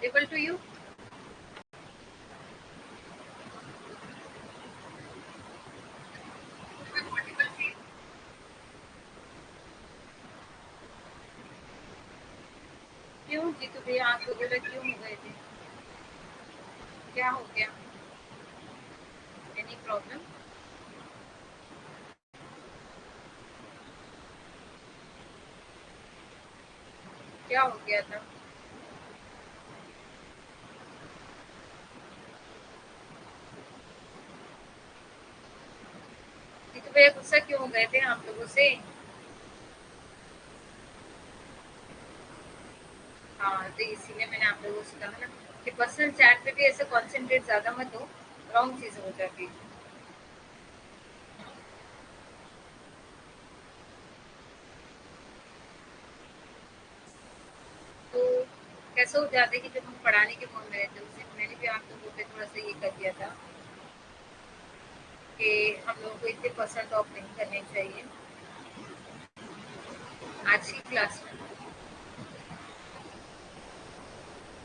Audible to you? क्यों जीतू भैया आप लोगों में क्यों हो गए थे? क्या हो गया? Any problem? क्या हो गया था? जीतू भैया गुस्सा क्यों हो गए थे आप लोगों से? हाँ तो इसीलिए मैंने आप लोगों से कहा ना कि पर्सनल चैट पे भी ऐसे कॉन्सेंट्रेट ज्यादा मत हो, रॉन्ग चीज हो जाती है। तो कैसे हो जाता है कि जब हम पढ़ाने के मूड में रहते हैं, उस दिन मैंने भी आप लोगों पे थोड़ा सा ये कर दिया था कि हम लोगों को इतने पर्सनल टॉक नहीं करने चाहिए आज की क्लास में।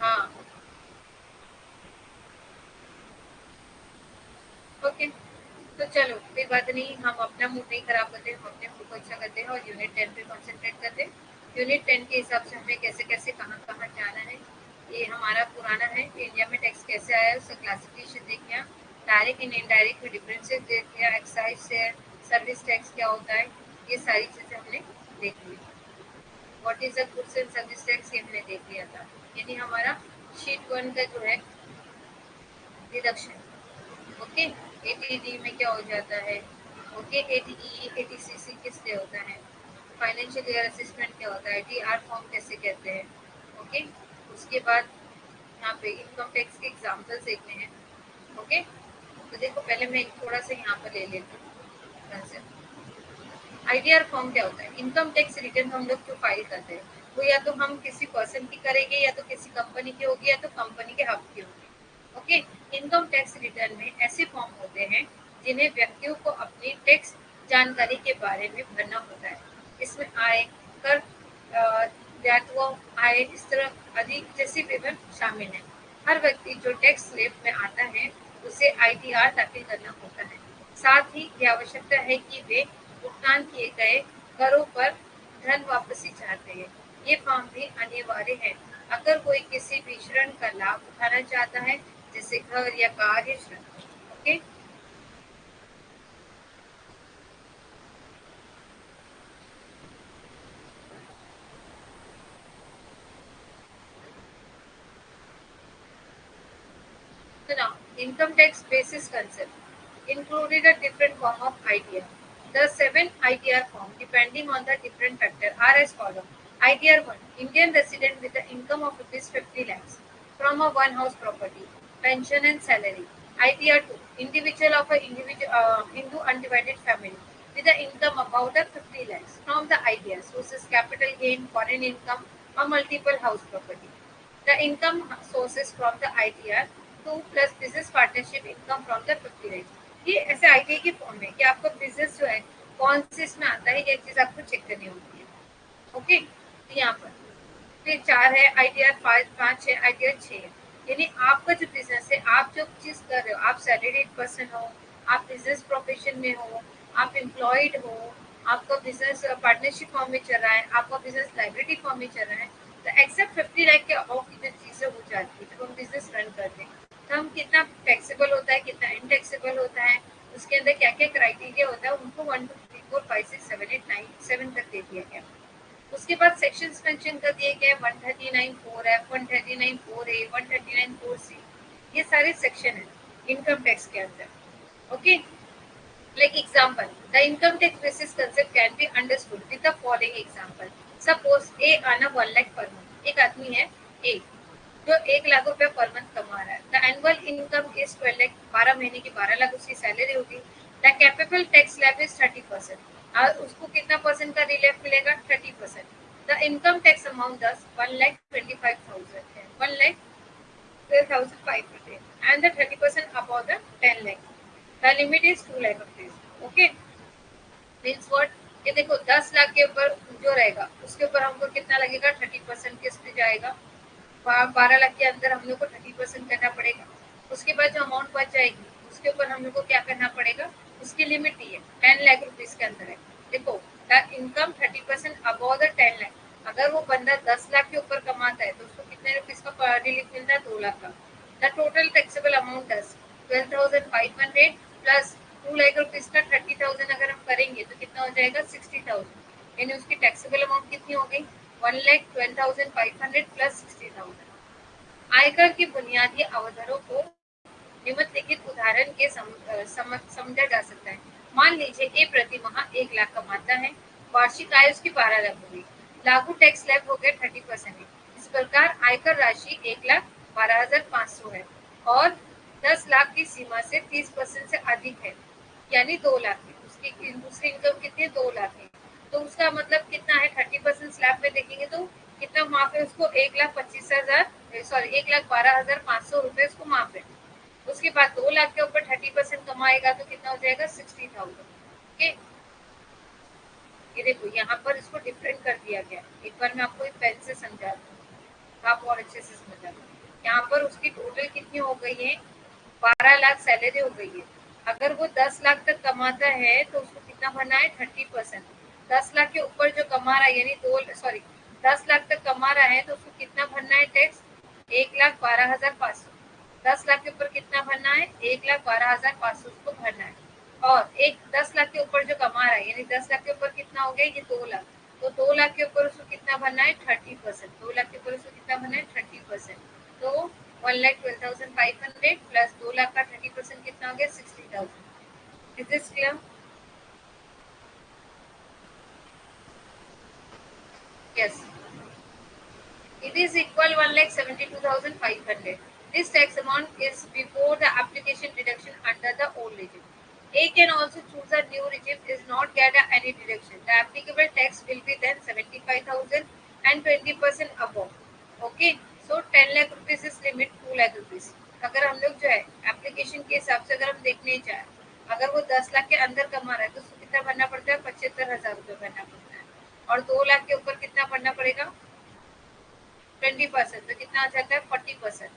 हाँ ओके, तो चलो कोई बात नहीं, हम अपना मूड नहीं खराब करते, हम अपने मूड को अच्छा करते हैं और यूनिट 10 पे कंसंट्रेट करते हैं। यूनिट 10 के हिसाब से हमें कैसे कैसे कहाँ कहाँ जाना है। ये हमारा पुराना है कि इंडिया में टैक्स कैसे आया, उसका क्लासिफिकेशन देख लिया, डायरेक्ट एंड इनडायरेक्ट में डिफरेंसेस देख लिया, एक्साइज से सर्विस टैक्स क्या होता है, ये सारी चीज़ें हमने देख ली। What is the goods and service tax ये हमने देख लिया था। यानी हमारा शीट 1 का जो है डिडक्शन। ओके, एटीडी में क्या हो जाता है? ओके, एटीई एटीसीसी किस लिए होता है? फाइनेंशियल ईयर असिस्टेंट क्या होता है? डीआर फॉर्म कैसे कहते हैं? ओके, उसके बाद यहाँ पे इनकम टैक्स के एग्जाम्पल्स देखने हैं। ओके, तो देखो पहले मैं थोड़ा सा यहाँ पर ले लेती हूँ। आईटीआर फॉर्म क्या होता है? इनकम टैक्स रिटर्न हम लोग जो फाइल करते हैं वो या तो हम किसी पर्सन की करेंगे, या तो किसी कंपनी की होगी, या तो कंपनी के हक की होगी। ओके, इनकम टैक्स रिटर्न में ऐसे फॉर्म होते हैं जिन्हें व्यक्तियों को अपनी टैक्स जानकारी के बारे में भरना होता है। इसमें आय कर, दायित्व, आय, इस तरह अधिक जैसे विवरण शामिल है। हर व्यक्ति जो टैक्स स्लैब में आता है उसे आईटीआर दाखिल करना होता है। साथ ही ये आवश्यकता है कि वे भुगतान किए गए करों पर धन वापसी चाहते हैं। ये फॉर्म भी अनिवार्य है अगर कोई किसी भी ऋण का लाभ उठाना चाहता है, जैसे घर या कार या ऋण। Okay, so now income tax basis concept included a different form of ITR. The seven ITR form depending on the different factor are as follows. ITR 1, Indian resident with the income of rupees 50 lakhs from a one house property, pension and salary. ITR 2, individual of a Hindu undivided family with the income above the 50 lakhs from the ITR sources capital gain, foreign income or multiple house property. The income sources from the ITR 2 plus business partnership income from the 50 lakhs। ये ऐसे ITI की form है कि आपका business जो है कौन से इसमें आता है, ये चीज आपको चेक करनी होती है। ओके, तो यहाँ पर फिर 4 है आईटीआर, 5 है आईटीआर, 6 है। यानी आपका जो बिजनेस है, आप जो चीज कर रहे हो, आप सैलरीड पर्सन हो, आप बिजनेस प्रोफेशन में हो, आप एम्प्लॉयड हो, आपका बिजनेस पार्टनरशिप फॉर्म में चल रहा है, आपका बिजनेस लाइब्रेरी फॉर्म में चल रहा है, तो एक्सेप्ट 50 लाख के अबाव की जो चीजें हो जाती है जब हम बिजनेस रन करते हैं, तो हम कितना टैक्सेबल होता है, कितना इनटैक्सेबल होता है, उसके अंदर क्या क्या क्राइटेरिया होता है, उनको 1 2 3 4 5 6 7 8 9 7 तक दे दिया गया। उसके बाद सेक्शन मेंशन कर दिए गए 139(4)F, 139(4)A, 139(4)C, ये सारे सेक्शन है इनकम टैक्स के अंदर। Okay, like example, the income tax basis concept can be understood with the following example. Suppose A earn 1 lakh per month, एक आदमी है A जो 1 लाख रुपया पर मंथ कमा रहा है। The annual income is 12 lakh, 12 महीने की 12 लाख उसकी सैलरी होगी। The capable tax slab is 30%, और उसको कितना परसेंट का रिलीफ मिलेगा? 30%। द इनकम टैक्स अमाउंट 1,25,000 है, 1,12,500, and the 30% above the 10 lakh. The limit is 2 lakh rupees. Okay, means what, ये देखो 10 लाख के ऊपर जो रहेगा उसके ऊपर हमको कितना लगेगा? 30% किस पे जाएगा? 12 लाख के अंदर हम लोग को 30% करना पड़ेगा। उसके बाद जो अमाउंट बच जाएगी उसके ऊपर हम लोग को क्या करना पड़ेगा, उसकी लिमिट ही है 10 लाख रुपीज के अंदर है। देखो the income 30% above the 10 lakh. अगर वो बंदा 10 लाख के ऊपर कमाता है तो उसको कितने रुपीज का रिलीफ मिलता है, 2 लाख का। द टोटल टैक्सेबल अमाउंट है 12,500 प्लस 2 लाख रुपीज का 30,000 अगर हम करेंगे तो कितना हो जाएगा 60,000। यानी उसकी टैक्सेबल अमाउंट कितनी हो गई 1,12,500 प्लस 60,000। आयकर की बुनियादी अवधारणों को निम्नलिखित उदाहरण के समझा जा सकता है। मान लीजिए ए प्रति माह 1 लाख कमाता है, वार्षिक आय उसकी 12 लाख हो गई, लागू टैक्स स्लैब हो गया 30%। इस प्रकार आयकर राशि 1,12,500 है और 10 लाख की सीमा से 30% से अधिक है, यानी 2 लाख है। उसकी दूसरी इनकम कितनी है, 2 लाख है। तो उसका मतलब कितना है, 30% स्लैब में देखेंगे तो कितना माफ है उसको, 1,25,000 सॉरी 1,12,500 रुपए उसको माफ है। उसके बाद 2 लाख के ऊपर 30% कमाएगा तो कितना हो जाएगा 60,000। ओके, ये देखो यहाँ पर इसको डिफरेंट कर दिया गया। एक बार मैं आपको एक पेन से समझा दूँ, आप और अच्छे से समझा दो। यहाँ पर उसकी टोटल कितनी हो गई है, 12 लाख सैलरी हो गई है। अगर वो 10 लाख तक कमाता है तो उसको कितना भरना है 30%। 10 लाख के ऊपर जो कमा रहा है यानी 10 लाख तक कमा रहा है तो उसको कितना भरना है टैक्स, 1,12,500। 10 लाख के ऊपर कितना भरना है, 1,12,500 उसको भरना है। और एक 10 लाख के ऊपर जो कमा रहा है यानी 10 लाख के ऊपर कितना हो गया, ये 2 लाख। तो 2 लाख के ऊपर उसको कितना भरना है 30%। 2 लाख के ऊपर उसको कितना भरना है 30%। तो 1,12,500 प्लस 2 लाख का 30% कितना हो गया 60,000। Is this clear? Yes, it is equal 1,72,500. This tax amount is before the application deduction under the old regime. A can also choose a new regime is not get any deduction. The applicable tax will be then 75,000 and 20% above. Okay, so 10 lakh rupees is limit 2 lakh rupees. अगर हम लोग जो है application के हिसाब से अगर हम देखने जाए, अगर वो 10 लाख के अंदर कमा रहा है तो उसको कितना भरना पड़ता है, 75,000 रुपये भरना पड़ता है। और 2 लाख के ऊपर कितना भरना पड़ेगा 20%, तो कितना आ जाता है 40%।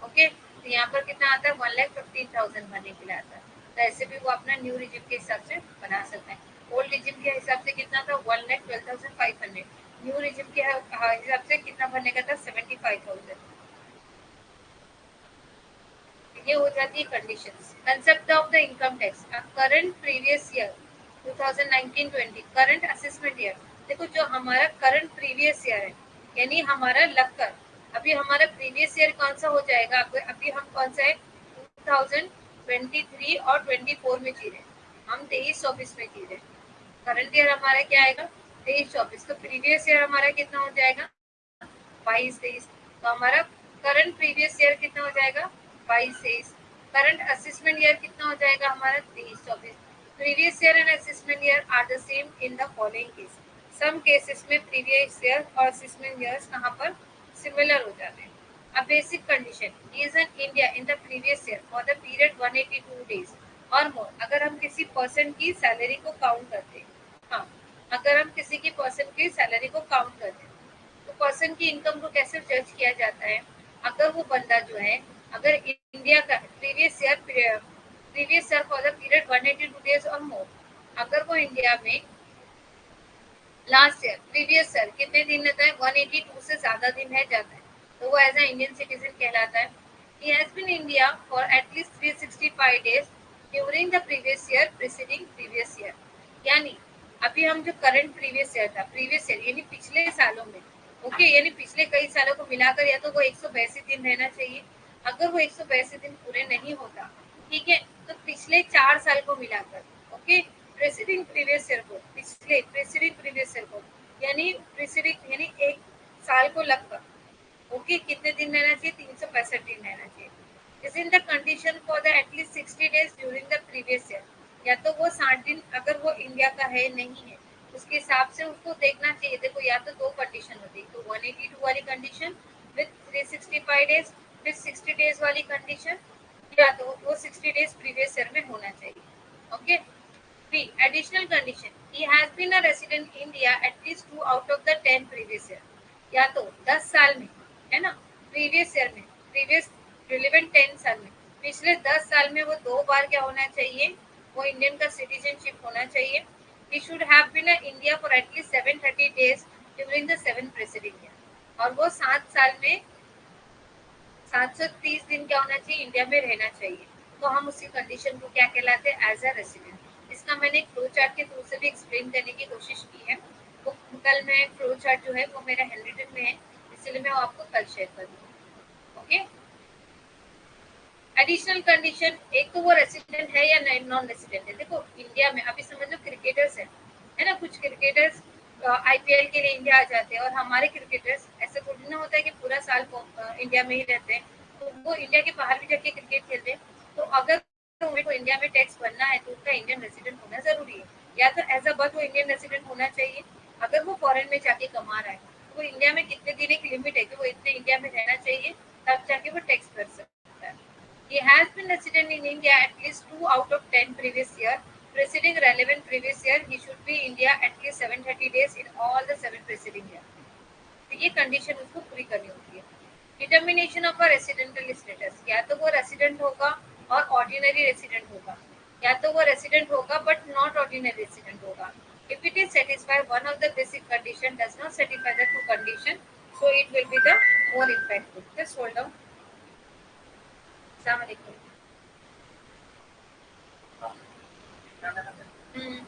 ओके, तो यहाँ पर कितना आता है 1,15,000 भरने के लिए आता है। तो ऐसे भी वो अपना न्यू रिजिम के हिसाब से बना सकते हैं। ओल्ड रिजिम के हिसाब से कितना था 1,12,500, न्यू रिजिम के हिसाब से कितना भरने का था 75,000। ये हो जाती है conditions. Concept of the income tax, current previous year 2019-20 current assessment year. देखो जो हमारा करंट प्रीवियस ईयर है यानी हमारा लगकर अभी हमारा प्रीवियस ईयर कौन सा हो जाएगा, अभी हम कौन सा है 2023 और 24 में जी रहे, हम 23-24 में जी रहे। करंट ईयर हमारा क्या आएगा 23-24, तो प्रीवियस ईयर हमारा कितना हो जाएगा 22-23। तो हमारा करंट प्रीवियस ईयर कितना हो जाएगा 22-23। करंट असेसमेंट ईयर कितना हो जाएगा हमारा 23-24। Previous year and assessment year are the same in the following case. Some cases में प्रीवियस ईयर और असेसमेंट ईयर्स कहाँ पर सिमिलर हो जाते हैं। A basic condition is in India in the previous year for the period 182 days और more। अगर हम किसी पर्सन की सैलरी को काउंट करते हैं, हाँ, अगर हम किसी की पर्सन की सैलरी को काउंट करते हैं तो पर्सन की इनकम को कैसे जज किया जाता है। अगर वो बंदा जो है अगर इंडिया का previous year for the period 182 days और मोर, अगर वो इंडिया में लास्ट ईयर प्रीवियस ईयर कितने दिन रहता है 182 से ज्यादा दिन है जाता है तो वो एज ए इंडियन सिटीजन कहलाता है। He has been India for at least 365 days during the previous year preceding previous year. यानी अभी हम जो करंट प्रीवियस ईयर था, प्रीवियस ईयर यानी पिछले सालों में, ओके, यानी पिछले कई सालों को मिलाकर या तो वो 182 दिन रहना चाहिए। अगर वो 182 दिन पूरे नहीं होता, ठीक है, तो पिछले 4 साल को मिलाकर, ओके, प्रेसिडिंग प्रीवियस ईयर को, पिछले प्रेसिडिंग प्रीवियस ईयर को यानी प्रेसिडिंग यानी एक साल को लगभग, ओके, कितने दिन रहना चाहिए 365 दिन रहना चाहिए। Is in the condition for the at least 60 days during the previous year, या तो वो 60 दिन अगर वो इंडिया का है नहीं है उसके हिसाब से उसको देखना चाहिए। देखो या तो 2 कंडीशन होती है, तो 182 वाली condition with 365 days with 60 days वाली कंडीशन, या तो वो 60 डेज प्रीवियस ईयर में होना चाहिए। Okay, B. Additional condition. He has been a resident in India at least 2 out of the 10 previous year. या तो 10 साल में, है ना, प्रीवियस ईयर में, प्रीवियस रिलेवेंट 10 साल में, पिछले 10 साल में वो 2 बार क्या होना चाहिए, वो इंडियन का सिटीजनशिप होना चाहिए. He should have been in India for at least 730 days during the 7 preceding year. और वो 7 साल में 730 दिन क्या होना चाहिए, इंडिया में रहना चाहिए. तो हम उसी कंडीशन को क्या कहलाते हैं, एज अ रेसिडेंट. इसका मैंने एक फ्लो चार्ट के थ्रू से भी एक्सप्लेन करने की कोशिश की है. वो कल मैं फ्लो चार्ट जो है वो मेरा हैंडरिटन में है, इसलिए मैं वो आपको कल शेयर करूँगी. ओके. एडिशनल कंडीशन, एक तो वो रेसिडेंट है या नॉन रेसिडेंट है. देखो इंडिया में अभी समझ लो क्रिकेटर्स है ना, कुछ क्रिकेटर्स आईपीएल के लिए इंडिया आ जाते हैं, और हमारे क्रिकेटर्स ऐसे थोड़ी ना होता है कि पूरा साल इंडिया में ही रहते हैं. तो वो इंडिया के बाहर भी जाके क्रिकेट खेलते हैं. तो अगर उनको इंडिया में टैक्स भरना है तो उसका इंडियन रेसिडेंट होना जरूरी है. या तो एज अ बर्थ वो इंडियन रेसिडेंट होना चाहिए. अगर वो फॉरेन में जाके कमा रहा है तो वो इंडिया में कितने दिन, एक लिमिट है कि वो इतने इंडिया में रहना चाहिए, तब जाके वो टैक्स भर सकता है. He has been resident in India at least 2 out of 10 previous year. Preceding relevant previous year, he should be India at least 730 days in all the 7 preceding year. तो ये कंडीशन उसको पूरी करनी होती है. Determination of a residential status, या तो वो रेसिडेंट होगा और ऑर्डिनरी रेसिडेंट होगा, या तो वो रेसिडेंट होगा बट नॉट ऑर्डिनरी रेसिडेंट होगा. If it is satisfied one of the basic condition does not satisfy the two condition, so it will be the more impactful. Just hold on. Assalamu alaikum. Hmm.